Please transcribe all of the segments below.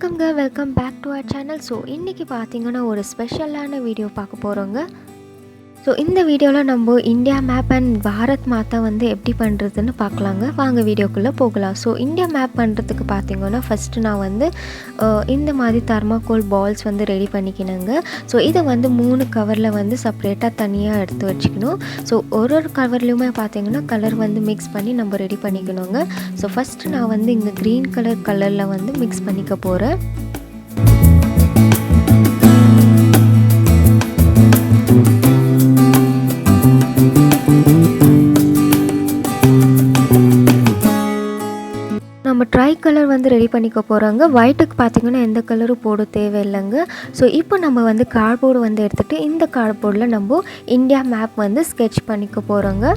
வணக்கம்ங்க, welcome back to our channel. So இன்றைக்கி பார்த்தீங்கன்னா ஒரு ஸ்பெஷலான வீடியோ பார்க்க போகிறோங்க. ஸோ இந்த வீடியோவில் நம்ம இந்தியா மேப் அண்ட் பாரத் மாதா வந்து எப்படி பண்ணுறதுன்னு பார்க்கலாங்க. வாங்க வீடியோக்குள்ளே போகலாம். ஸோ இந்தியா மேப் பண்ணுறதுக்கு பார்த்தீங்கன்னா ஃபஸ்ட்டு நான் வந்து இந்த மாதிரி தெர்மாக்கோல் பால்ஸ் வந்து ரெடி பண்ணிக்கணுங்க. ஸோ இதை வந்து 3 கவரில் வந்து செப்ரேட்டாக தனியாக எடுத்து வச்சுக்கணும். ஸோ ஒரு கவர்லேயுமே பார்த்தீங்கன்னா கலர் வந்து மிக்ஸ் பண்ணி நம்ம ரெடி பண்ணிக்கணுங்க. ஸோ ஃபஸ்ட்டு நான் வந்து இங்கே க்ரீன் கலரில் வந்து மிக்ஸ் பண்ணிக்க போகிறேன். நம்ம ட்ரை கலர் வந்து ரெடி பண்ணிக்க போகிறோங்க. ஒயிட்டுக்கு பார்த்திங்கன்னா எந்த கலரும் போட தேவையில்லைங்க. ஸோ இப்போ நம்ம வந்து கார்ட்போர்டு வந்து எடுத்துகிட்டு இந்த கார்ட்போர்டில் நம்ம இந்தியா மேப் வந்து ஸ்கெட்ச் பண்ணிக்க போகிறோங்க.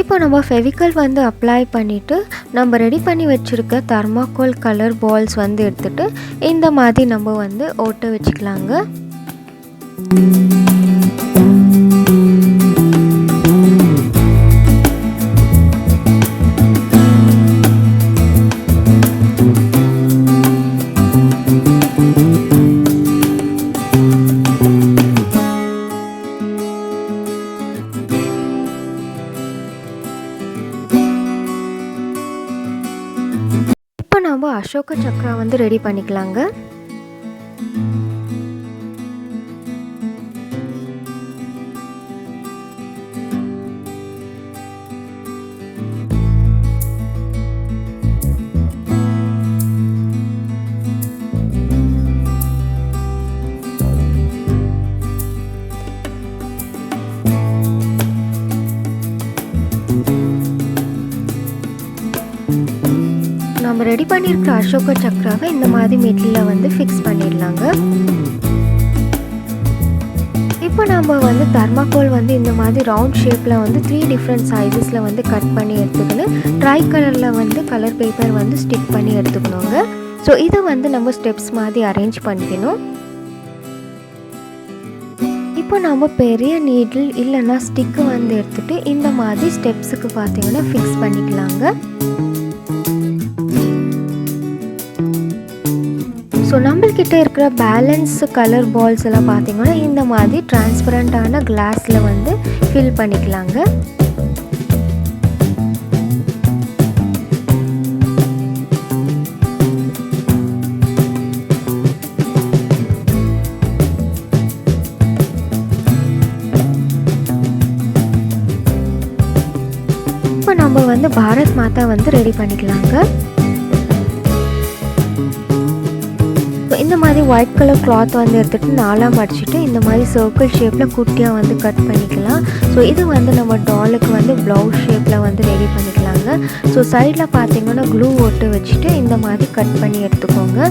இப்போ நம்ம ஃபெவிகால் வந்து அப்ளை பண்ணிவிட்டு நம்ம ரெடி பண்ணி வச்சுருக்க தெர்மாக்கோல் கலர் பால்ஸ் வந்து எடுத்துகிட்டு இந்த மாதிரி நம்ம வந்து ஓட்ட வச்சுக்கலாங்க. நம்ம அசோக சக்ரா வந்து ரெடி பண்ணிக்கலாங்க. நம்ம ரெடி பண்ணியிருக்கிற அசோக சக்ராவை இந்த மாதிரி மிடில் வந்து ஃபிக்ஸ் பண்ணிடலாங்க. இப்போ நம்ம வந்து தெர்மாக்கோல் வந்து இந்த மாதிரி ரவுண்ட் ஷேப்பில் வந்து 3 டிஃப்ரெண்ட் சைஸஸில் வந்து கட் பண்ணி எடுத்துக்கணும். ட்ரை கலரில் வந்து கலர் பேப்பர் வந்து ஸ்டிக் பண்ணி எடுத்துக்கணுங்க. ஸோ இதை வந்து நம்ம ஸ்டெப்ஸ் மாதிரி அரேஞ்ச் பண்ணிக்கணும். இப்போ நம்ம பெரிய நீடில் இல்லைன்னா ஸ்டிக்கு வந்து எடுத்துகிட்டு இந்த மாதிரி ஸ்டெப்ஸுக்கு பார்த்திங்கன்னா ஃபிக்ஸ் பண்ணிக்கலாங்க. ஸோ நம்மள்கிட்ட இருக்கிற பேலன்ஸ் கலர் பால்ஸ் எல்லாம் பார்த்திங்கன்னா இந்த மாதிரி டிரான்ஸ்பரண்ட்டான கிளாஸில் வந்து ஃபில் பண்ணிக்கலாங்க. இப்போ நம்ம வந்து பாரத் மாதா வந்து ரெடி பண்ணிக்கலாங்க. இந்த மாதிரி ஒயிட் கலர் கிளாத் வந்து எடுத்துகிட்டு 4ஆக மடிச்சுட்டு இந்த மாதிரி சர்க்கிள் ஷேப்பில் குட்டியாக வந்து கட் பண்ணிக்கலாம். ஸோ இது வந்து நம்ம டாலுக்கு வந்து ப்ளவுஸ் ஷேப்பில் வந்து ரெடி பண்ணிக்கலாங்க. ஸோ சைடில் பார்த்திங்கன்னா க்ளூ ஒட்டு வச்சுட்டு இந்த மாதிரி கட் பண்ணி எடுத்துக்கோங்க.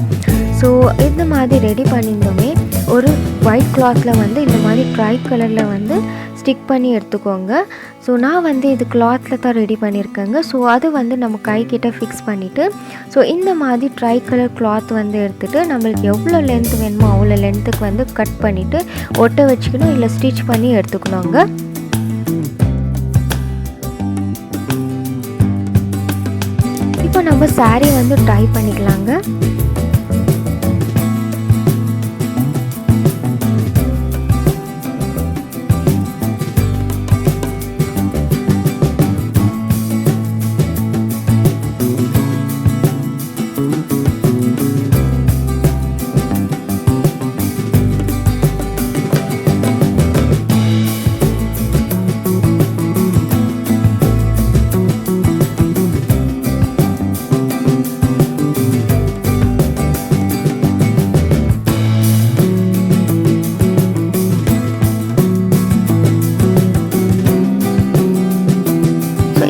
ஸோ இந்த மாதிரி ரெடி பண்ணியிருந்தோமே ஒரு ஒயிட் கிளாத்தில் வந்து இந்த மாதிரி ட்ரை கலரில் வந்து ஸ்டிக் பண்ணி எடுத்துக்கோங்க. ஸோ நான் வந்து இது கிளாத்தில் தான் ரெடி பண்ணியிருக்கேங்க. ஸோ அது வந்து நம்ம கைக்கிட்ட ஃபிக்ஸ் பண்ணிவிட்டு ஸோ இந்த மாதிரி ட்ரை கலர் கிளாத் வந்து எடுத்துகிட்டு நம்மளுக்கு எவ்வளோ லென்த் வேணுமோ அவ்வளோ லென்த்துக்கு வந்து கட் பண்ணிவிட்டு ஒட்ட வச்சுக்கணும், இல்லை ஸ்டிச் பண்ணி எடுத்துக்கணுங்க. இப்போ நம்ம சாரீ வந்து ட்ரை பண்ணிக்கலாங்க.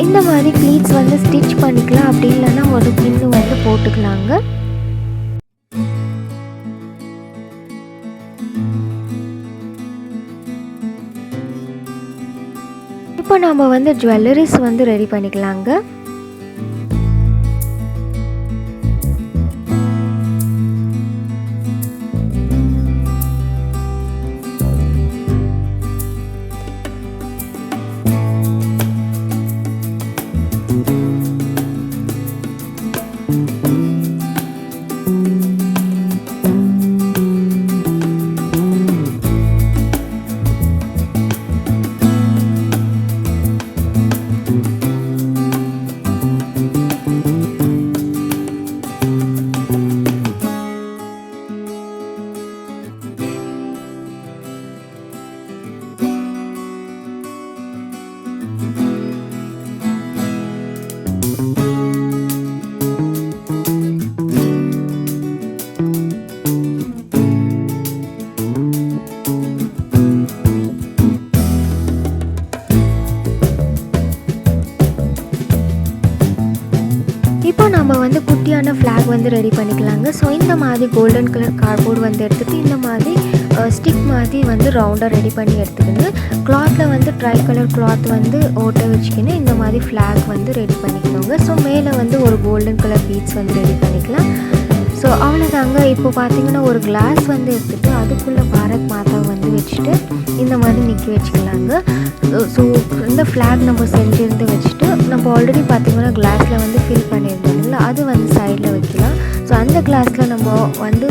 இந்த மாதிரி ப்ளீட்ஸ் வந்து ஸ்டிச் பண்ணிக்கலாம், அப்படி இல்லைன்னா ஒரு பின்னு வந்து போட்டுக்கலாங்க. இப்போ நம்ம வந்து ஜுவல்லரிஸ் வந்து ரெடி பண்ணிக்கலாங்க. இப்போ நம்ம வந்து குட்டியான ஃப்ளாக் வந்து ரெடி பண்ணிக்கலாங்க. ஸோ இந்த மாதிரி கோல்டன் கலர் கார்ட்போர்ட் வந்து எடுத்துகிட்டு இந்த மாதிரி ஸ்டிக் மாதிரி வந்து ரவுண்டாக ரெடி பண்ணி எடுத்துக்கின்னு கிளாத்தில் வந்து ட்ரை கலர் கிளாத் வந்து ஓட்ட வச்சுக்கின்னு இந்த மாதிரி ஃப்ளாக் வந்து ரெடி பண்ணிக்கணுங்க. ஸோ மேலே வந்து ஒரு கோல்டன் கலர் பீட்ஸ் வந்து ரெடி பண்ணிக்கலாம். ஸோ அவ்வளோதாங்க. இப்போ பார்த்தீங்கன்னா ஒரு கிளாஸ் வந்து எடுத்துகிட்டு அதுக்குள்ளே பாரத் மாதா வந்து வச்சுட்டு இந்த மாதிரி நிற்க வச்சுக்கலாங்க. ஸோ இந்த ஃப்ளாக் நம்ம செஞ்சுருந்து வச்சுட்டு நம்ம ஆல்ரெடி பார்த்திங்கன்னா கிளாஸில் வந்து ஃபில் பண்ணியிருந்தோம்ல அது வந்து சைடில் வைக்கலாம். ஸோ அந்த கிளாஸில் நம்ம வந்து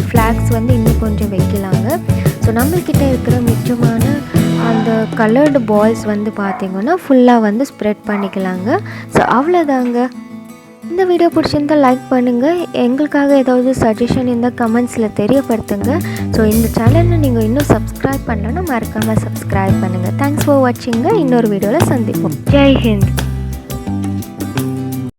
ஃப்ளாக்ஸ் வந்து இன்னும் கொஞ்சம் வைக்கலாங்க. ஸோ நம்மக்கிட்ட இருக்கிற மிச்சமான அந்த கலர்டு பால்ஸ் வந்து பார்த்திங்கன்னா ஃபுல்லாக வந்து ஸ்ப்ரெட் பண்ணிக்கலாங்க. ஸோ அவ்வளோதாங்க. இந்த வீடியோ பிடிச்சிருந்தால் லைக் பண்ணுங்கள். எங்களுக்காக ஏதாவது சஜஷன் இருந்தால் கமெண்ட்ஸில் தெரியப்படுத்துங்க. ஸோ இந்த சேனலை நீங்கள் இன்னும் சப்ஸ்கிரைப் பண்ணலன்னா மறக்காமல் சப்ஸ்கிரைப் பண்ணுங்கள். Thanks for வாட்சிங்க. இன்னொரு வீடியோவில் சந்திப்போம். ஜெய் ஹிந்த்.